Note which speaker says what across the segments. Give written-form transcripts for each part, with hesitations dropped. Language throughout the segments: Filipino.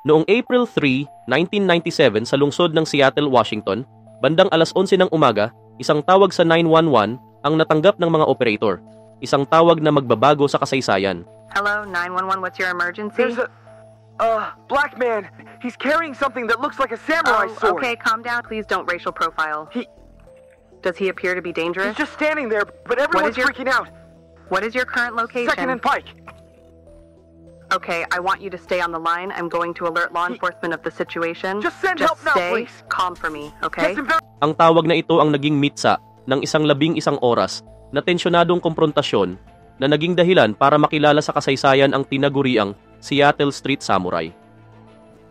Speaker 1: Noong April 3, 1997 sa lungsod ng Seattle, Washington, bandang alas 11 ng umaga, isang tawag sa 911 ang natanggap ng mga operator. Isang tawag na magbabago sa kasaysayan.
Speaker 2: Hello, 911, what's your emergency?
Speaker 3: There's a black man. He's carrying something that looks like a samurai sword.
Speaker 2: Okay, calm down. Please don't racial profile. Does he appear to be dangerous?
Speaker 3: He's just standing there, but everyone's freaking out.
Speaker 2: What is your current location?
Speaker 3: 2nd and Pike.
Speaker 2: Okay, I want you to stay on the line. I'm going to alert law enforcement of the situation.
Speaker 3: Just send help now,
Speaker 2: stay
Speaker 3: please.
Speaker 2: calm for me, okay?
Speaker 1: Ang tawag na ito ang naging mitsa ng isang 11 oras na tensyonadong komprontasyon na naging dahilan para makilala sa kasaysayan ang tinaguriang Seattle Street Samurai.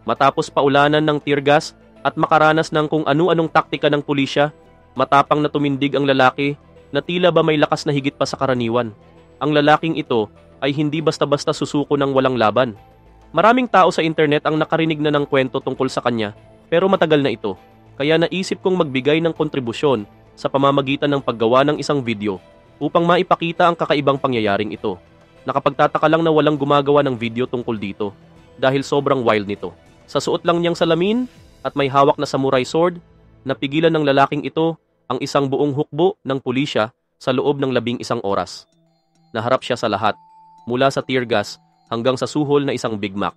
Speaker 1: Matapos paulanan ng tear gas at makaranas ng kung anu-anong taktika ng pulisya, matapang na tumindig ang lalaki na tila ba may lakas na higit pa sa karaniwan. Ang lalaking ito ay hindi basta-basta susuko ng walang laban. Maraming tao sa internet ang nakarinig na ng kwento tungkol sa kanya, pero matagal na ito. Kaya naisip kong magbigay ng kontribusyon sa pamamagitan ng paggawa ng isang video upang maipakita ang kakaibang pangyayaring ito. Nakapagtataka lang na walang gumagawa ng video tungkol dito dahil sobrang wild nito. Sa suot lang niyang salamin at may hawak na samurai sword, napigilan ng lalaking ito ang isang buong hukbo ng pulisya sa loob ng 11 oras. Naharap siya sa lahat, mula sa tear gas hanggang sa suhol na isang Big Mac.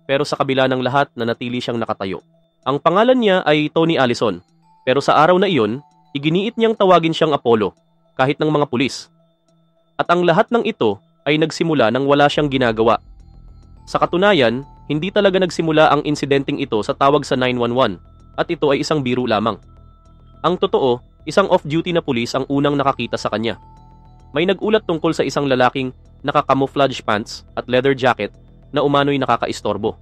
Speaker 1: Pero sa kabila ng lahat, nanatili siyang nakatayo. Ang pangalan niya ay Tony Allison, pero sa araw na iyon, iginiit niyang tawagin siyang Apollo, kahit ng mga pulis. At ang lahat ng ito ay nagsimula nang wala siyang ginagawa. Sa katunayan, hindi talaga nagsimula ang insidenteng ito sa tawag sa 911, at ito ay isang biro lamang. Ang totoo, isang off-duty na pulis ang unang nakakita sa kanya. May nagulat tungkol sa isang lalaking naka-camouflage pants at leather jacket na umano'y nakakaistorbo.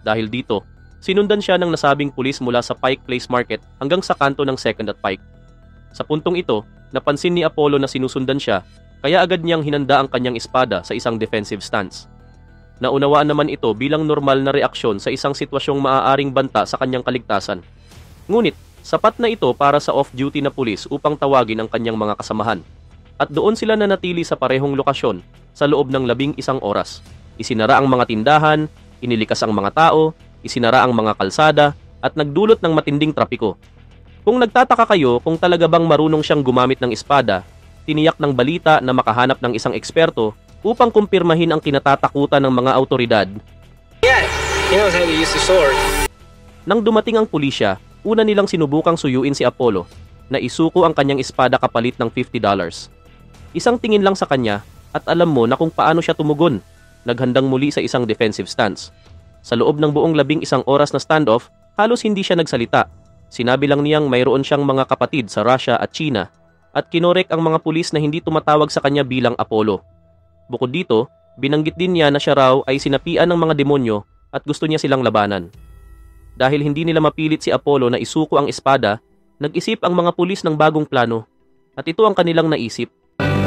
Speaker 1: Dahil dito, sinundan siya ng nasabing pulis mula sa Pike Place Market hanggang sa kanto ng 2nd at Pike. Sa puntong ito, napansin ni Apollo na sinusundan siya, kaya agad niyang hinanda ang kanyang espada sa isang defensive stance. Naunawaan naman ito bilang normal na reaksyon sa isang sitwasyong maaaring banta sa kanyang kaligtasan. Ngunit, sapat na ito para sa off-duty na pulis upang tawagin ang kanyang mga kasamahan. At doon sila nanatili sa parehong lokasyon sa loob ng 11 oras. Isinara ang mga tindahan, inilikas ang mga tao, isinara ang mga kalsada, at nagdulot ng matinding trapiko. Kung nagtataka kayo kung talaga bang marunong siyang gumamit ng espada, tiniyak ng balita na makahanap ng isang eksperto upang kumpirmahin ang kinatatakutan ng mga autoridad.
Speaker 4: Yeah, he knows how to use the sword.
Speaker 1: Nang dumating ang pulisya, una nilang sinubukang suyuin si Apollo na isuko ang kanyang espada kapalit ng $50. Isang tingin lang sa kanya at alam mo na kung paano siya tumugon. Naghandang muli sa isang defensive stance. Sa loob ng buong 11 oras na standoff, halos hindi siya nagsalita. Sinabi lang niyang mayroon siyang mga kapatid sa Russia at China at kinorek ang mga pulis na hindi tumatawag sa kanya bilang Apollo. Bukod dito, binanggit din niya na siya raw ay sinapian ng mga demonyo at gusto niya silang labanan. Dahil hindi nila mapilit si Apollo na isuko ang espada, nag-isip ang mga pulis ng bagong plano. At ito ang kanilang naisip.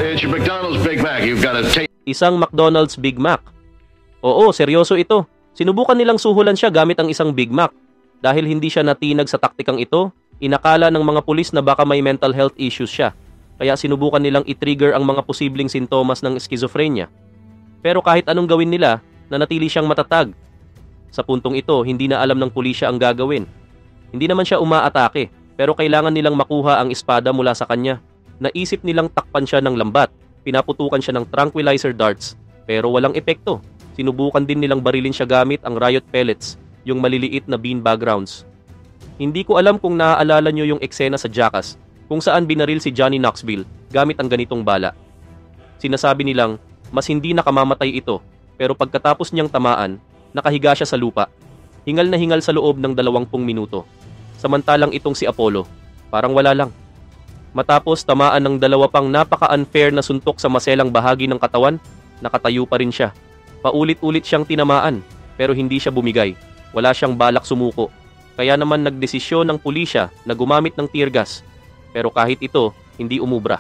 Speaker 5: It's your McDonald's Big Mac. You've got to take...
Speaker 1: Isang McDonald's Big Mac. Oo, seryoso ito. Sinubukan nilang suhulan siya gamit ang isang Big Mac. Dahil hindi siya natinag sa taktikang ito, inakala ng mga pulis na baka may mental health issues siya. Kaya sinubukan nilang i-trigger ang mga posibleng sintomas ng schizophrenia. Pero kahit anong gawin nila, nanatili siyang matatag. Sa puntong ito, hindi na alam ng pulisya ang gagawin. Hindi naman siya umaatake, pero kailangan nilang makuha ang espada mula sa kanya. Naisip nilang takpan siya ng lambat, pinaputukan siya ng tranquilizer darts, pero walang epekto. Sinubukan din nilang barilin siya gamit ang riot pellets, yung maliliit na beanbag rounds. Hindi ko alam kung naaalala nyo yung eksena sa Jackass, kung saan binaril si Johnny Knoxville gamit ang ganitong bala. Sinasabi nilang, mas hindi nakamamatay ito, pero pagkatapos niyang tamaan, nakahiga siya sa lupa. Hingal na hingal sa loob ng 20 minuto. Samantalang itong si Apollo, parang wala lang. Matapos tamaan ng 2 pang napaka-unfair na suntok sa maselang bahagi ng katawan, nakatayo pa rin siya. Paulit-ulit siyang tinamaan, pero hindi siya bumigay. Wala siyang balak sumuko. Kaya naman nagdesisyon ng pulisya na gumamit ng tear gas. Pero kahit ito, hindi umubra.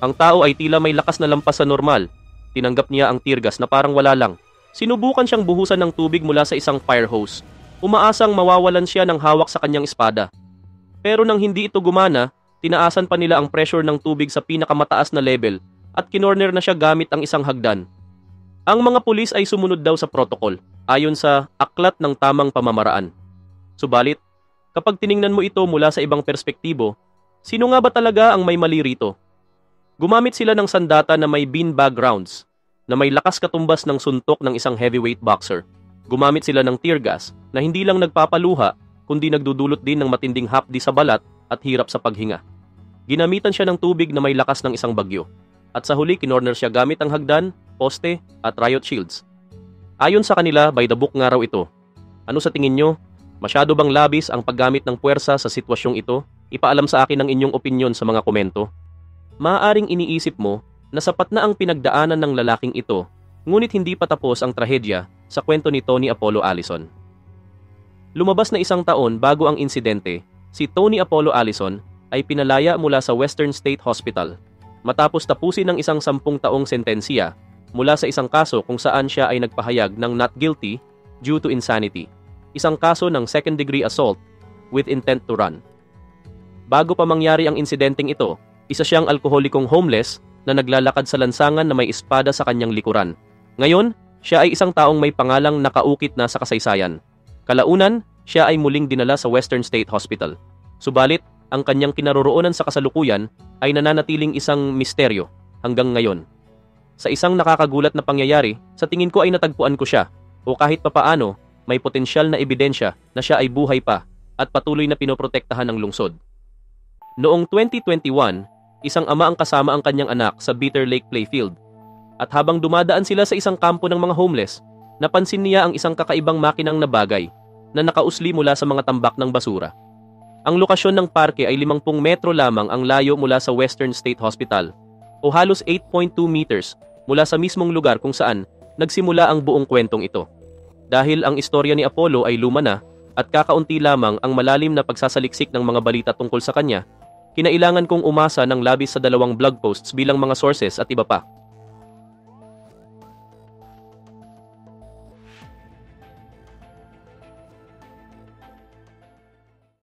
Speaker 1: Ang tao ay tila may lakas na lampas sa normal. Tinanggap niya ang tear gas na parang wala lang. Sinubukan siyang buhusan ng tubig mula sa isang fire hose. Umaasang mawawalan siya ng hawak sa kanyang espada. Pero nang hindi ito gumana, tinaasan pa nila ang pressure ng tubig sa pinakamataas na level at kinorner na siya gamit ang isang hagdan. Ang mga pulis ay sumunod daw sa protocol ayon sa aklat ng tamang pamamaraan. Subalit, kapag tiningnan mo ito mula sa ibang perspektibo, sino nga ba talaga ang may mali rito? Gumamit sila ng sandata na may beanbag rounds, na may lakas katumbas ng suntok ng isang heavyweight boxer. Gumamit sila ng tear gas na hindi lang nagpapaluha, kundi nagdudulot din ng matinding hapdi sa balat at hirap sa paghinga. Ginamitan siya ng tubig na may lakas ng isang bagyo. At sa huli, kinorner siya gamit ang hagdan, poste, at riot shields. Ayon sa kanila, by the book nga raw ito. Ano sa tingin nyo? Masyado bang labis ang paggamit ng puwersa sa sitwasyong ito? Ipaalam sa akin ang inyong opinyon sa mga komento. Maaaring iniisip mo na sapat na ang pinagdaanan ng lalaking ito, ngunit hindi pa tapos ang trahedya sa kwento ni Tony Apollo Allison. Lumabas na isang taon bago ang insidente, si Tony Apollo Allison ay pinalaya mula sa Western State Hospital matapos tapusin ng isang 10 taong sentensiya mula sa isang kaso kung saan siya ay nagpahayag ng not guilty due to insanity, isang kaso ng second-degree assault with intent to run. Bago pa mangyari ang insidenteng ito, isa siyang alkoholikong homeless na naglalakad sa lansangan na may espada sa kanyang likuran. Ngayon, siya ay isang taong may pangalang nakaukit na sa kasaysayan. Kalaunan, siya ay muling dinala sa Western State Hospital. Subalit, ang kanyang kinaroroonan sa kasalukuyan ay nananatiling isang misteryo hanggang ngayon. Sa isang nakakagulat na pangyayari, sa tingin ko ay natagpuan ko siya, o kahit papaano, may potensyal na ebidensya na siya ay buhay pa at patuloy na pinoprotektahan ng lungsod. Noong 2021, isang ama ang kasama ang kanyang anak sa Bitter Lake Playfield. At habang dumadaan sila sa isang kampo ng mga homeless, napansin niya ang isang kakaibang makinang na bagay na nakausli mula sa mga tambak ng basura. Ang lokasyon ng parke ay 50 metro lamang ang layo mula sa Western State Hospital o halos 8.2 meters mula sa mismong lugar kung saan nagsimula ang buong kwentong ito. Dahil ang istorya ni Apollo ay luma na at kakaunti lamang ang malalim na pagsasaliksik ng mga balita tungkol sa kanya, kinailangan kong umasa ng labis sa 2 blog posts bilang mga sources at iba pa.